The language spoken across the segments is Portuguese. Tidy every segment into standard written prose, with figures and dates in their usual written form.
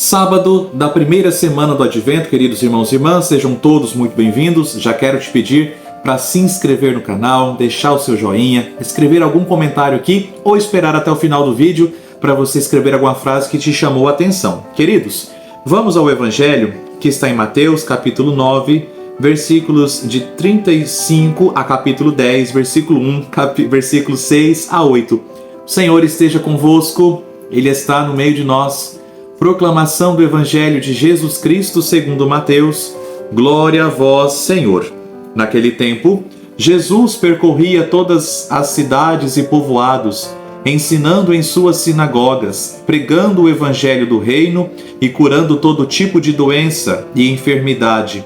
Sábado da primeira semana do Advento, queridos irmãos e irmãs, sejam todos muito bem-vindos. Já quero te pedir para se inscrever no canal, deixar o seu joinha, escrever algum comentário aqui ou esperar até o final do vídeo para você escrever alguma frase que te chamou a atenção. Queridos, vamos ao Evangelho que está em Mateus, capítulo 9, versículos de 35 a capítulo 10, versículo 1, versículo 6 a 8. O Senhor esteja convosco, Ele está no meio de nós. Proclamação do Evangelho de Jesus Cristo segundo Mateus. Glória a vós, Senhor. Naquele tempo, Jesus percorria todas as cidades e povoados, ensinando em suas sinagogas, pregando o Evangelho do reino e curando todo tipo de doença e enfermidade.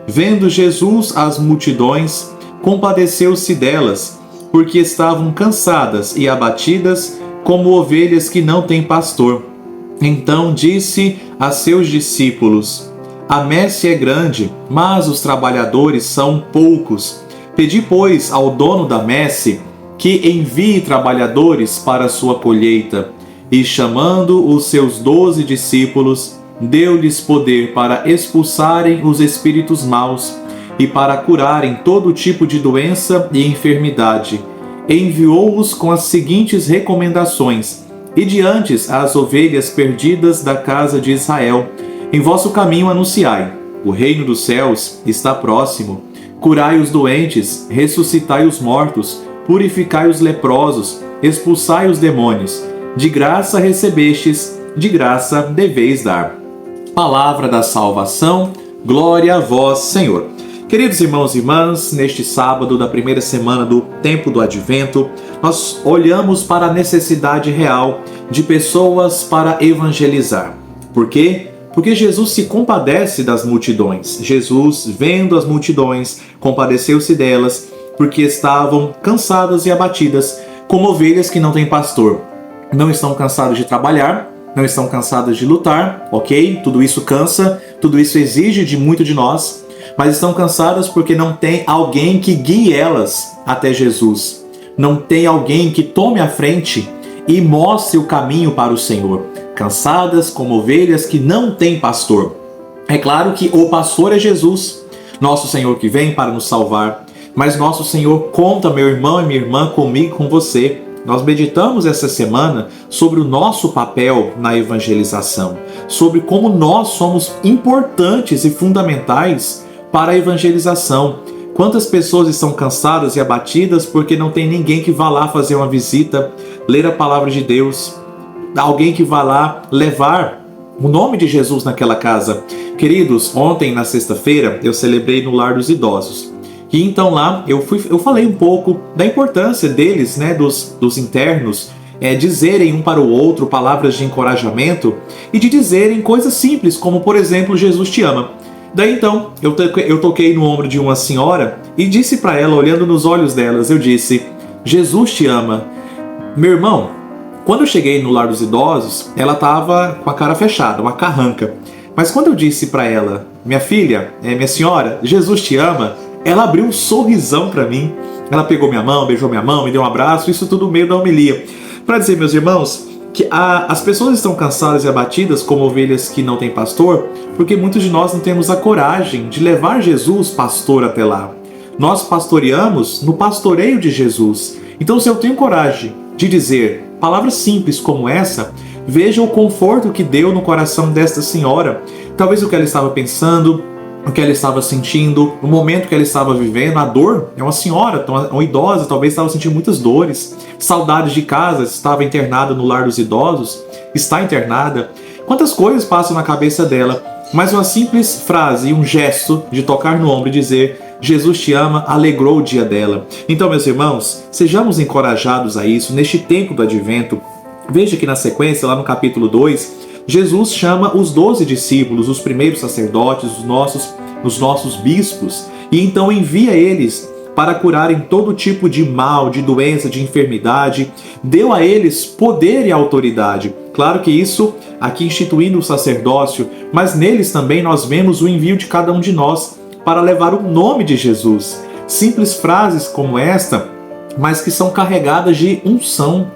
Vendo Jesus as multidões, compadeceu-se delas, porque estavam cansadas e abatidas, como ovelhas que não têm pastor. Então disse a seus discípulos: A messe é grande, mas os trabalhadores são poucos. Pedi, pois, ao dono da messe que envie trabalhadores para a sua colheita. E chamando os seus 12 discípulos, deu-lhes poder para expulsarem os espíritos maus e para curarem todo tipo de doença e enfermidade. Enviou-os com as seguintes recomendações: Ide antes às ovelhas perdidas da casa de Israel. Em vosso caminho anunciai: o reino dos céus está próximo. Curai os doentes, ressuscitai os mortos, purificai os leprosos, expulsai os demônios. De graça recebestes, de graça deveis dar. Palavra da salvação, glória a vós, Senhor. Queridos irmãos e irmãs, neste sábado da primeira semana do tempo do Advento, nós olhamos para a necessidade real de pessoas para evangelizar. Por quê? Porque Jesus se compadece das multidões. Jesus, vendo as multidões, compadeceu-se delas, porque estavam cansadas e abatidas, como ovelhas que não têm pastor. Não estão cansadas de trabalhar, não estão cansadas de lutar, ok? Tudo isso cansa, tudo isso exige de muito de nós, mas estão cansadas porque não tem alguém que guie elas até Jesus. Não tem alguém que tome a frente e mostre o caminho para o Senhor. Cansadas como ovelhas que não têm pastor. É claro que o pastor é Jesus, nosso Senhor que vem para nos salvar, mas nosso Senhor conta, meu irmão e minha irmã, comigo, com você. Nós meditamos essa semana sobre o nosso papel na evangelização, sobre como nós somos importantes e fundamentais para a evangelização. Quantas pessoas estão cansadas e abatidas porque não tem ninguém que vá lá fazer uma visita, ler a palavra de Deus, alguém que vá lá levar o nome de Jesus naquela casa. Queridos, ontem na sexta-feira eu celebrei no Lar dos Idosos. E então lá eu falei um pouco da importância deles, né, dos internos, dizerem um para o outro palavras de encorajamento e de dizerem coisas simples, como por exemplo, Jesus te ama. Daí então, eu toquei no ombro de uma senhora e disse para ela, olhando nos olhos delas, eu disse: Jesus te ama. Meu irmão, quando eu cheguei no Lar dos Idosos, ela estava com a cara fechada, uma carranca. Mas quando eu disse para ela: minha filha, minha senhora, Jesus te ama, ela abriu um sorrisão para mim. Ela pegou minha mão, beijou minha mão, me deu um abraço, isso tudo no meio da homilia. Para dizer, meus irmãos, que as pessoas estão cansadas e abatidas como ovelhas que não têm pastor, porque muitos de nós não temos a coragem de levar Jesus, pastor, até lá. Nós pastoreamos no pastoreio de Jesus. Então, se eu tenho coragem de dizer palavras simples como essa, veja o conforto que deu no coração desta senhora. Talvez o que ela estava pensando, o que ela estava sentindo, o momento que ela estava vivendo, a dor. É uma senhora, uma idosa, talvez estava sentindo muitas dores, saudades de casa, estava internada no Lar dos Idosos, está internada. Quantas coisas passam na cabeça dela, mas uma simples frase e um gesto de tocar no ombro e dizer: Jesus te ama, alegrou o dia dela. Então, meus irmãos, sejamos encorajados a isso neste tempo do Advento. Veja que na sequência, lá no capítulo 2, Jesus chama os 12 discípulos, os primeiros sacerdotes, os nossos bispos, e então envia eles para curarem todo tipo de mal, de doença, de enfermidade. Deu a eles poder e autoridade. Claro que isso aqui instituindo o sacerdócio, mas neles também nós vemos o envio de cada um de nós para levar o nome de Jesus. Simples frases como esta mas que são carregadas de unção,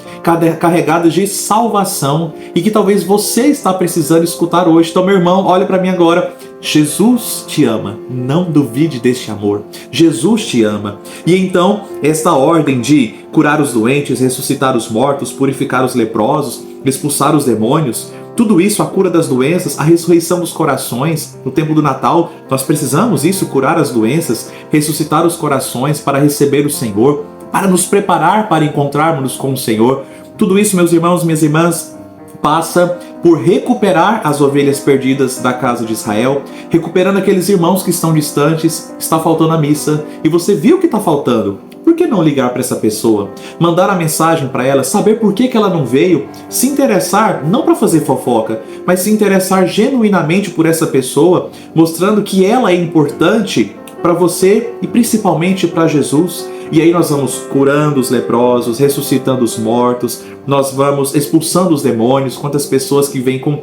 carregadas de salvação e que talvez você está precisando escutar hoje. Então, meu irmão, olha para mim agora. Jesus te ama, não duvide deste amor. Jesus te ama. E então, esta ordem de curar os doentes, ressuscitar os mortos, purificar os leprosos, expulsar os demônios, tudo isso, a cura das doenças, a ressurreição dos corações, no tempo do Natal, nós precisamos isso, curar as doenças, ressuscitar os corações para receber o Senhor, para nos preparar para encontrarmos com o Senhor. Tudo isso, meus irmãos, minhas irmãs, passa por recuperar as ovelhas perdidas da casa de Israel, recuperando aqueles irmãos que estão distantes, está faltando a missa, e você viu que está faltando. Por que não ligar para essa pessoa? Mandar a mensagem para ela, saber por que ela não veio, se interessar, não para fazer fofoca, mas se interessar genuinamente por essa pessoa, mostrando que ela é importante para você e principalmente para Jesus. E aí nós vamos curando os leprosos, ressuscitando os mortos, nós vamos expulsando os demônios. Quantas pessoas que vêm com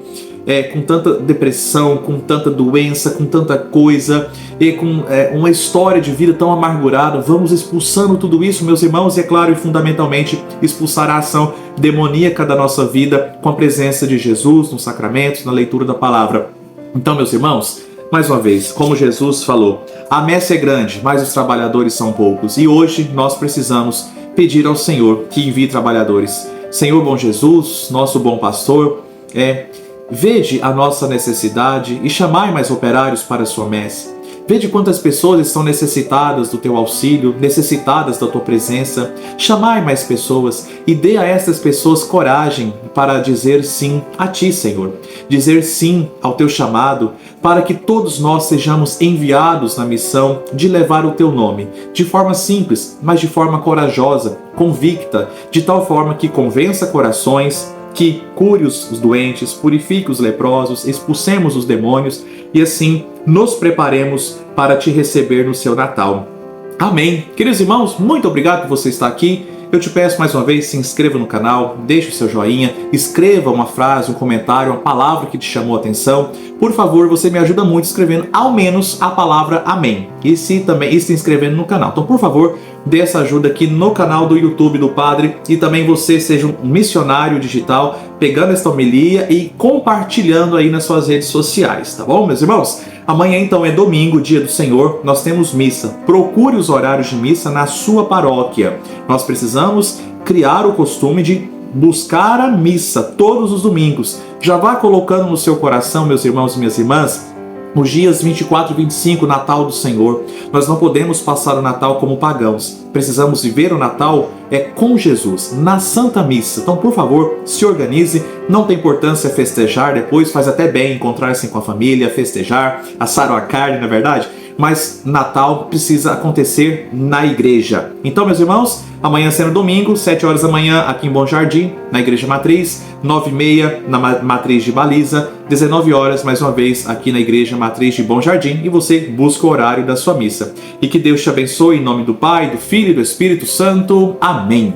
tanta depressão, com tanta doença, com tanta coisa, e com uma história de vida tão amargurada. Vamos expulsando tudo isso, meus irmãos, e é claro, e fundamentalmente, expulsar a ação demoníaca da nossa vida com a presença de Jesus nos sacramentos, na leitura da palavra. Então, meus irmãos, mais uma vez, como Jesus falou, a messe é grande, mas os trabalhadores são poucos. E hoje nós precisamos pedir ao Senhor que envie trabalhadores. Senhor bom Jesus, nosso bom pastor, vede a nossa necessidade e chamai mais operários para a sua messe. Vede quantas pessoas estão necessitadas do teu auxílio, necessitadas da tua presença. Chamai mais pessoas e dê a essas pessoas coragem para dizer sim a ti, Senhor. Dizer sim ao teu chamado, para que todos nós sejamos enviados na missão de levar o teu nome, de forma simples, mas de forma corajosa, convicta, de tal forma que convença corações, que cure os doentes, purifique os leprosos, expulsemos os demônios e assim nos preparemos para te receber no seu Natal. Amém. Queridos irmãos, muito obrigado por você estar aqui. Eu te peço mais uma vez, se inscreva no canal, deixe o seu joinha, escreva uma frase, um comentário, uma palavra que te chamou a atenção. Por favor, você me ajuda muito escrevendo ao menos a palavra amém. E se inscrevendo no canal. Então, por favor, dê essa ajuda aqui no canal do YouTube do Padre e também você seja um missionário digital, pegando esta homilia e compartilhando aí nas suas redes sociais, tá bom, meus irmãos? Amanhã então é domingo, dia do Senhor, nós temos missa. Procure os horários de missa na sua paróquia. Nós precisamos criar o costume de buscar a missa todos os domingos. Já vá colocando no seu coração, meus irmãos e minhas irmãs, os dias 24 e 25, Natal do Senhor. Nós não podemos passar o Natal como pagãos. Precisamos viver o Natal com Jesus, na Santa Missa. Então, por favor, se organize. Não tem importância festejar depois, faz até bem encontrar-se com a família, festejar, assar a carne, na verdade. Mas Natal precisa acontecer na igreja. Então, meus irmãos, amanhã sendo domingo, 7 horas da manhã, aqui em Bom Jardim, na Igreja Matriz, 9h30 na Matriz de Baliza, 19 horas, mais uma vez, aqui na Igreja Matriz de Bom Jardim, e você busca o horário da sua missa. E que Deus te abençoe em nome do Pai, do Filho e do Espírito Santo. Amém.